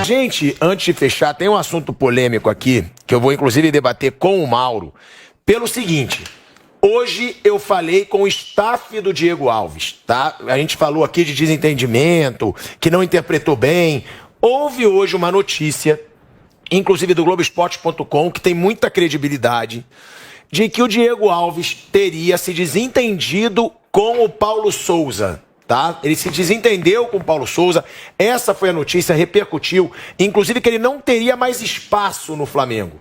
Gente, antes de fechar, tem um assunto polêmico aqui, que eu vou inclusive debater com o Mauro, pelo seguinte: hoje eu falei com o staff do Diego Alves, tá? A gente falou aqui de desentendimento, que não interpretou bem. Houve hoje uma notícia, inclusive do Globoesporte.com, que tem muita credibilidade, de que o Diego Alves teria se desentendido com o Paulo Souza, tá? Ele se desentendeu com o Paulo Souza, essa foi a notícia, repercutiu, inclusive que ele não teria mais espaço no Flamengo.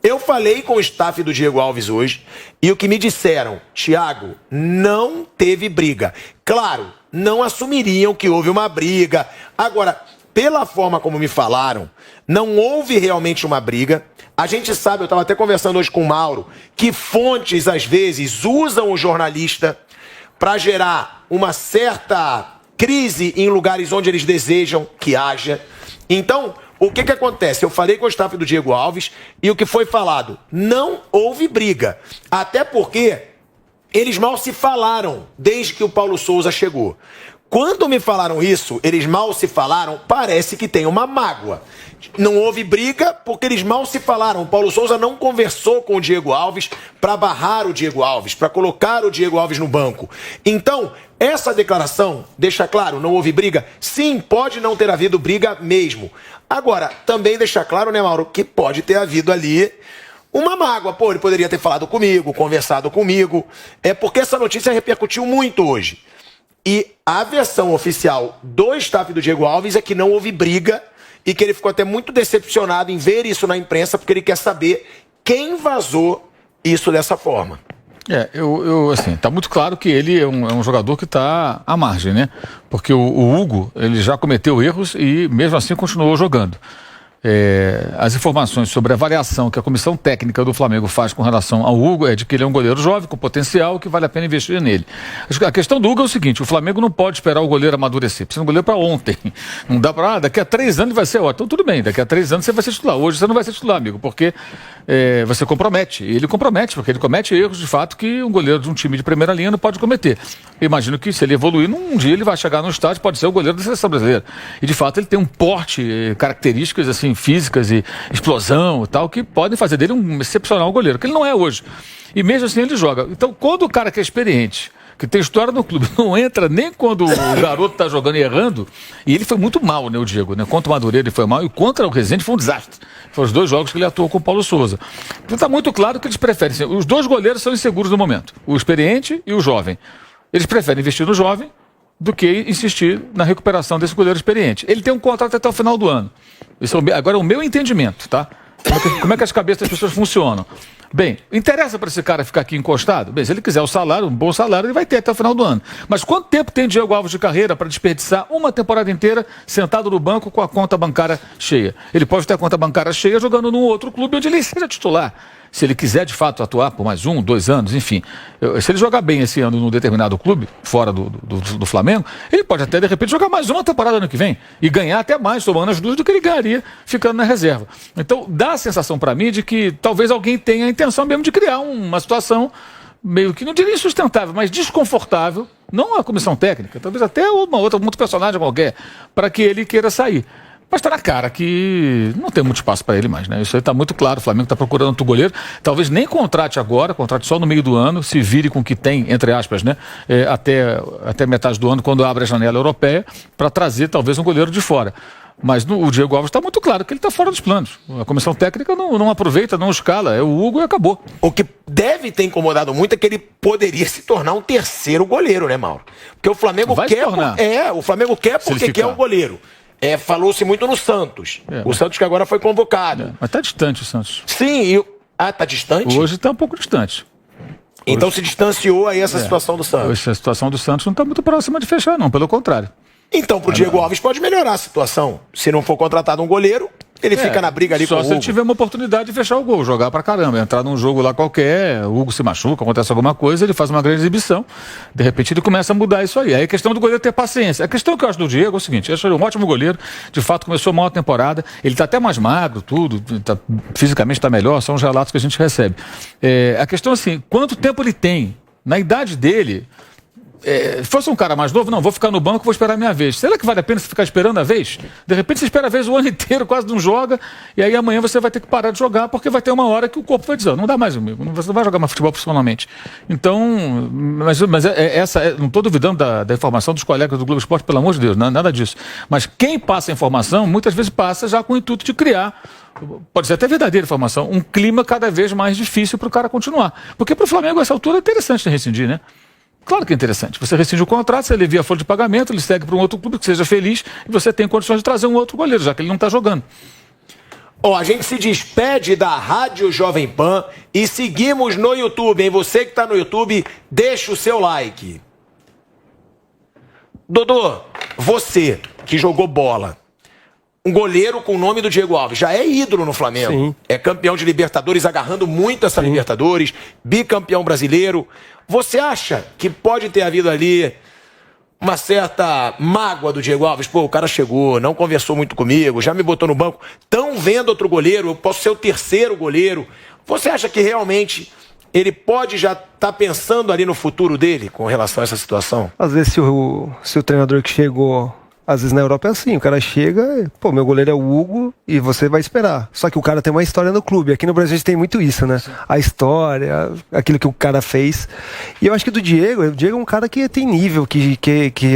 Eu falei com o staff do Diego Alves hoje e o que me disseram: Thiago, não teve briga. Claro, não assumiriam que houve uma briga. Agora, pela forma como me falaram, não houve realmente uma briga. A gente sabe, eu estava até conversando hoje com o Mauro, que fontes às vezes usam o jornalista para gerar uma certa crise em lugares onde eles desejam que haja. Então, o que acontece? Eu falei com o staff do Diego Alves e o que foi falado? Não houve briga. Até porque eles mal se falaram desde que o Paulo Souza chegou. Quando me falaram isso, eles mal se falaram, parece que tem uma mágoa. Não houve briga porque eles mal se falaram. O Paulo Souza não conversou com o Diego Alves para barrar o Diego Alves, para colocar o Diego Alves no banco. Então, essa declaração deixa claro, não houve briga? Sim, pode não ter havido briga mesmo. Agora, também deixa claro, né, Mauro, que pode ter havido ali uma mágoa. Pô, ele poderia ter falado comigo, conversado comigo. É porque essa notícia repercutiu muito hoje. E a versão oficial do staff do Diego Alves é que não houve briga e que ele ficou até muito decepcionado em ver isso na imprensa, porque ele quer saber quem vazou isso dessa forma. Assim, tá muito claro que ele é um jogador que está à margem, né? Porque o Hugo, ele já cometeu erros e mesmo assim continuou jogando. As informações sobre a avaliação que a comissão técnica do Flamengo faz com relação ao Hugo é de que ele é um goleiro jovem, com potencial, que vale a pena investir nele. A questão do Hugo é o seguinte: o Flamengo não pode esperar o goleiro amadurecer, precisa de um goleiro para ontem. Não dá para, daqui a 3 anos vai ser ótimo. Então tudo bem, daqui a 3 anos você vai ser titular. Hoje você não vai ser titular, amigo, porque você compromete. E ele compromete, porque ele comete erros de fato que um goleiro de um time de primeira linha não pode cometer. Eu imagino que se ele evoluir, um dia ele vai chegar no estádio, pode ser o goleiro da seleção brasileira. E de fato ele tem um porte, características assim, físicas e explosão e tal, que podem fazer dele um excepcional goleiro, que ele não é hoje. E mesmo assim ele joga. Então, quando o cara que é experiente, que tem história no clube, não entra nem quando o garoto tá jogando e errando, e ele foi muito mal, né, o Diego, né? Contra o Madureira ele foi mal, e contra o Rezende foi um desastre. Foram os 2 jogos que ele atuou com o Paulo Souza. Então tá muito claro que eles preferem, os 2 goleiros são inseguros no momento, o experiente e o jovem. Eles preferem investir no jovem do que insistir na recuperação desse goleiro experiente. Ele tem um contrato até o final do ano. Isso agora é o meu entendimento, tá? Como é que as cabeças das pessoas funcionam? Bem, interessa para esse cara ficar aqui encostado? Bem, se ele quiser o salário, um bom salário, ele vai ter até o final do ano. Mas quanto tempo tem Diego Alves de carreira para desperdiçar uma temporada inteira sentado no banco com a conta bancária cheia? Ele pode ter a conta bancária cheia jogando num outro clube onde ele seja titular. Se ele quiser de fato atuar por mais 1, 2 anos, enfim. Se ele jogar bem esse ano num determinado clube, fora do Flamengo, ele pode até de repente jogar mais uma temporada ano que vem e ganhar até mais, tomando as duas do que ele ganharia ficando na reserva. Então dá a sensação para mim de que talvez alguém tenha a intenção mesmo de criar uma situação meio que, não diria insustentável, mas desconfortável, não a comissão técnica, talvez até um outro personagem qualquer, para que ele queira sair. Mas está na cara que não tem muito espaço para ele mais, né? Isso aí está muito claro. O Flamengo está procurando outro goleiro. Talvez nem contrate agora, contrate só no meio do ano, se vire com o que tem, entre aspas, né? Até metade do ano, quando abre a janela europeia, para trazer talvez um goleiro de fora. Mas o Diego Alves está muito claro que ele está fora dos planos. A comissão técnica não aproveita, não escala. É o Hugo e acabou. O que deve ter incomodado muito é que ele poderia se tornar um terceiro goleiro, né, Mauro? Porque o Flamengo quer. O Flamengo quer porque quer um goleiro. Falou-se muito no Santos. O Santos que agora foi convocado. Mas está distante o Santos. Sim. Tá distante? Hoje está um pouco distante. Então se distanciou aí essa situação do Santos. Essa situação do Santos não está muito próxima de fechar, não. Pelo contrário. Então, pro Diego Alves pode melhorar a situação. Se não for contratado um goleiro, ele fica na briga ali com o Hugo. Só se ele tiver uma oportunidade de fechar o gol, jogar pra caramba, entrar num jogo lá qualquer, o Hugo se machuca, acontece alguma coisa, ele faz uma grande exibição, de repente ele começa a mudar isso aí. Aí a questão do goleiro é ter paciência. A questão que eu acho do Diego é o seguinte: eu acho ele um ótimo goleiro, de fato começou mal a temporada, ele tá até mais magro, tudo, fisicamente tá melhor, são os relatos que a gente recebe. A questão é assim, quanto tempo ele tem? Na idade dele, fosse um cara mais novo, não, vou ficar no banco, vou esperar a minha vez. Será que vale a pena você ficar esperando a vez? De repente você espera a vez o ano inteiro, quase não joga, e aí amanhã você vai ter que parar de jogar, porque vai ter uma hora que o corpo vai dizer, não dá mais, amigo, você não vai jogar mais futebol profissionalmente. Então, mas não estou duvidando da informação dos colegas do Globo Esporte, pelo amor de Deus, nada disso. Mas quem passa a informação, muitas vezes passa já com o intuito de criar, pode ser até verdadeira informação, um clima cada vez mais difícil para o cara continuar. Porque para o Flamengo, a essa altura, é interessante rescindir, né? Claro que é interessante. Você rescinde o contrato, você alivia a folha de pagamento, ele segue para um outro clube que seja feliz e você tem condições de trazer um outro goleiro, já que ele não está jogando. A gente se despede da Rádio Jovem Pan e seguimos no YouTube, hein? Você que está no YouTube, deixa o seu like. Dodô, você que jogou bola, um goleiro com o nome do Diego Alves, já é ídolo no Flamengo. Sim. É campeão de Libertadores, agarrando muito essa Libertadores, bicampeão brasileiro. Você acha que pode ter havido ali uma certa mágoa do Diego Alves? Pô, o cara chegou, não conversou muito comigo, já me botou no banco. Estão vendo outro goleiro, eu posso ser o terceiro goleiro. Você acha que realmente ele pode já estar pensando ali no futuro dele com relação a essa situação? Às vezes, se o treinador que chegou, às vezes na Europa é assim, o cara chega, pô, meu goleiro é o Hugo e você vai esperar. Só que o cara tem uma história no clube. Aqui no Brasil a gente tem muito isso, né? Sim. A história, aquilo que o cara fez. E eu acho que o Diego é um cara que tem nível, que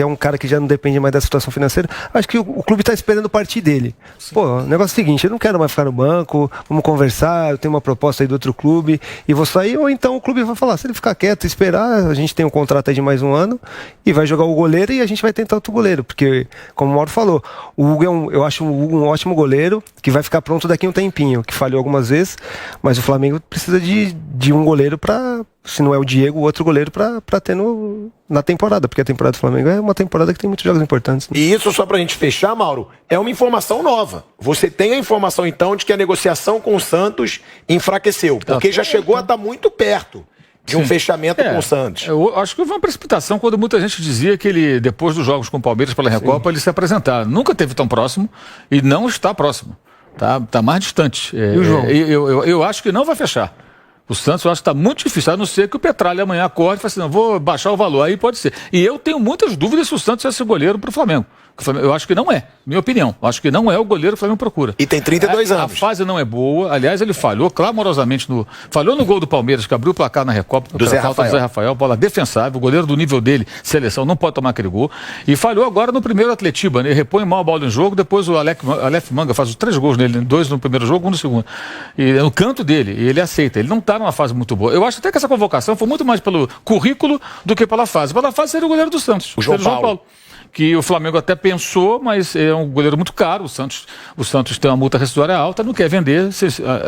é um cara que já não depende mais da situação financeira. Acho que o clube tá esperando partir dele. Sim. Pô, o negócio é o seguinte, eu não quero mais ficar no banco, vamos conversar, eu tenho uma proposta aí do outro clube e vou sair, ou então o clube vai falar, se ele ficar quieto e esperar, a gente tem um contrato aí de mais um ano e vai jogar o goleiro e a gente vai tentar outro goleiro, porque como o Mauro falou, o Hugo eu acho o Hugo um ótimo goleiro, que vai ficar pronto daqui a um tempinho, que falhou algumas vezes, mas o Flamengo precisa de um goleiro para, se não é o Diego, o outro goleiro para ter na temporada, porque a temporada do Flamengo é uma temporada que tem muitos jogos importantes. Né? E isso, só pra gente fechar, Mauro, é uma informação nova. Você tem a informação, então, de que a negociação com o Santos enfraqueceu, porque já chegou a estar muito perto de um fechamento com o Santos. Eu acho que houve uma precipitação quando muita gente dizia que ele, depois dos jogos com o Palmeiras pela Recopa, ele se apresentar. Nunca esteve tão próximo e não está próximo. Tá mais distante. E o João? Eu acho que não vai fechar. O Santos, eu acho que está muito difícil, a não ser que o Petralha amanhã acorde e fale assim, não, vou baixar o valor, aí pode ser. E eu tenho muitas dúvidas se o Santos é esse goleiro para o Flamengo. Eu acho que não é, minha opinião. Eu acho que não é o goleiro que o Flamengo procura. E tem 32 anos. A fase não é boa. Aliás, ele falhou clamorosamente falhou no gol do Palmeiras, que abriu o placar na Recopa. Do Zé Rafael, bola defensável. O goleiro do nível dele, seleção, não pode tomar aquele gol. E falhou agora no primeiro Atletiba, né? Ele repõe mal a bola em jogo, depois o Aleph Manga faz os 3 gols nele, 2 no primeiro jogo, 1 no segundo. E no canto dele, e ele aceita. Ele não está numa fase muito boa. Eu acho até que essa convocação foi muito mais pelo currículo do que pela fase. Pela fase seria o goleiro do Santos. O João Paulo. Que o Flamengo até pensou, mas é um goleiro muito caro. O Santos tem uma multa rescisória alta, não quer vender,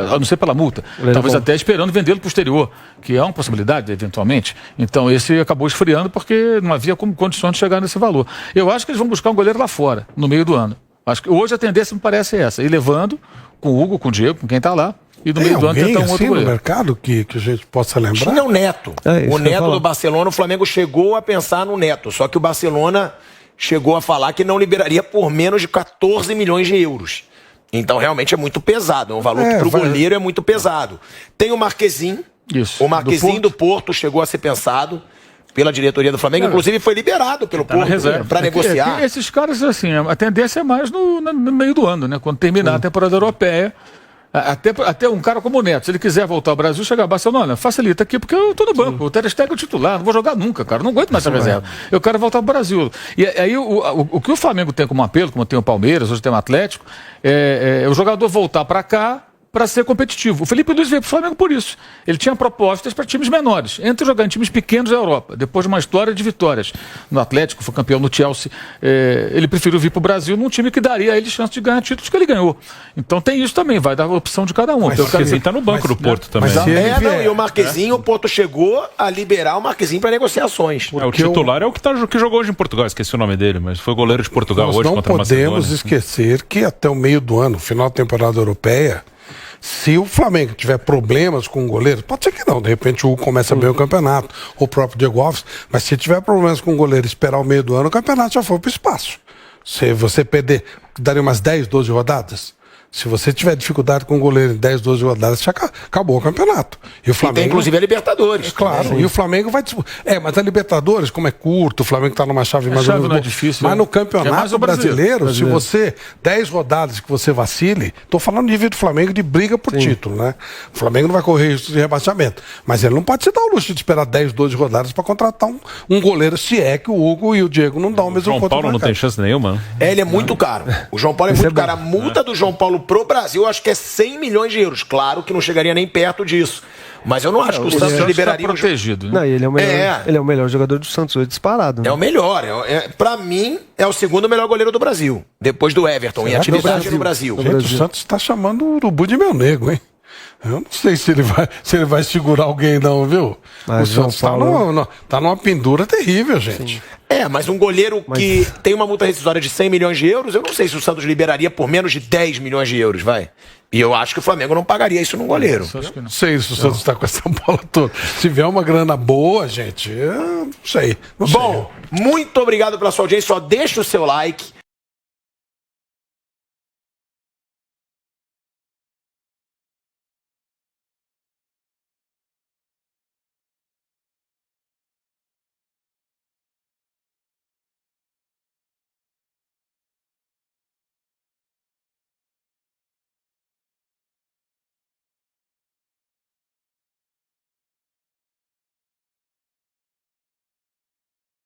a não ser pela multa. Talvez até esperando vendê-lo para o exterior, que é uma possibilidade, eventualmente. Então, esse acabou esfriando porque não havia condições de chegar nesse valor. Eu acho que eles vão buscar um goleiro lá fora, no meio do ano. Acho que hoje a tendência me parece essa, ir levando com o Hugo, com o Diego, com quem está lá, e no meio do ano tentar um outro goleiro. No mercado que a gente possa lembrar? Tinha o Neto. O Neto do Barcelona, o Flamengo chegou a pensar no Neto, só que o Barcelona chegou a falar que não liberaria por menos de 14 milhões de euros. Então, realmente é muito pesado. É um valor que para o goleiro é muito pesado. Tem o Marquezinho. Isso. O Marquezinho do Porto chegou a ser pensado pela diretoria do Flamengo. Inclusive, foi liberado pelo Porto para negociar. Esses caras, assim, a tendência é mais no meio do ano, né? Quando terminar a temporada europeia. Até um cara como o Neto, se ele quiser voltar ao Brasil, chegar a Barcelona, facilita aqui, porque eu tô no banco. O Ter Stegen é o titular, não vou jogar nunca, cara. Não aguento mais essa reserva. Eu quero voltar ao Brasil. E aí o que o Flamengo tem como apelo, como tem o Palmeiras, hoje tem o Atlético, é o jogador voltar para cá para ser competitivo. O Felipe Luiz veio para o Flamengo por isso. Ele tinha propostas para times menores, entre jogar em times pequenos da Europa. Depois de uma história de vitórias no Atlético, foi campeão no Chelsea, ele preferiu vir para o Brasil num time que daria a ele chance de ganhar títulos que ele ganhou. Então tem isso também, vai dar a opção de cada um. Mas o Marquezinho está no banco do Porto também. E o Marquezinho, o Porto chegou a liberar o Marquezinho para negociações. O titular é o que jogou hoje em Portugal, esqueci o nome dele, mas foi goleiro de Portugal hoje contra a Macedônia. Não podemos esquecer que até o meio do ano, final da temporada europeia, se o Flamengo tiver problemas com o goleiro, pode ser que não, de repente o Hugo começa bem o campeonato, o próprio Diego Alves, mas se tiver problemas com o goleiro e esperar o meio do ano, o campeonato já foi para o espaço. Se você perder, daria umas 10, 12 rodadas. Se você tiver dificuldade com o goleiro em 10, 12 rodadas, já acabou o campeonato. E o E Flamengo... tem inclusive a Libertadores. Claro, e o Flamengo vai... mas a Libertadores, como é curto, o Flamengo está numa chave mais ou chave menos não é boa. difícil, Mas né? no É mais Campeonato o brasileiro. Brasileiro, se você... 10 rodadas que você vacile, estou falando do nível do Flamengo de briga por título, né? O Flamengo não vai correr risco de rebaixamento. Mas ele não pode se dar o luxo de esperar 10, 12 rodadas para contratar um goleiro, se é que o Hugo e o Diego não dão o mesmo João quanto Paulo do não tem mercado. chance nenhuma. Ele é muito caro. O João Paulo é muito caro. A multa do João Paulo pro Brasil, eu acho que é 100 milhões de euros. Claro que não chegaria nem perto disso. Mas eu não acho que o Santos liberaria Tá protegido, né? Não, e ele é o melhor jogador do Santos hoje, disparado. Né? É o melhor. Pra mim, é o segundo melhor goleiro do Brasil. Depois do Everton, em atividade no Brasil. Gente, o Santos está chamando o Urubu de meu nego, hein? Eu não sei se ele vai segurar alguém, não, viu? Mas o Santos tá numa pendura terrível, gente. Mas um goleiro que tem uma multa rescisória de 100 milhões de euros, eu não sei se o Santos liberaria por menos de 10 milhões de euros, vai. E eu acho que o Flamengo não pagaria isso num goleiro. Acho que não. Não sei se o Santos está com essa bola toda. Se vier uma grana boa, gente, eu não sei. Não sei. Bom, muito obrigado pela sua audiência. Só deixa o seu like.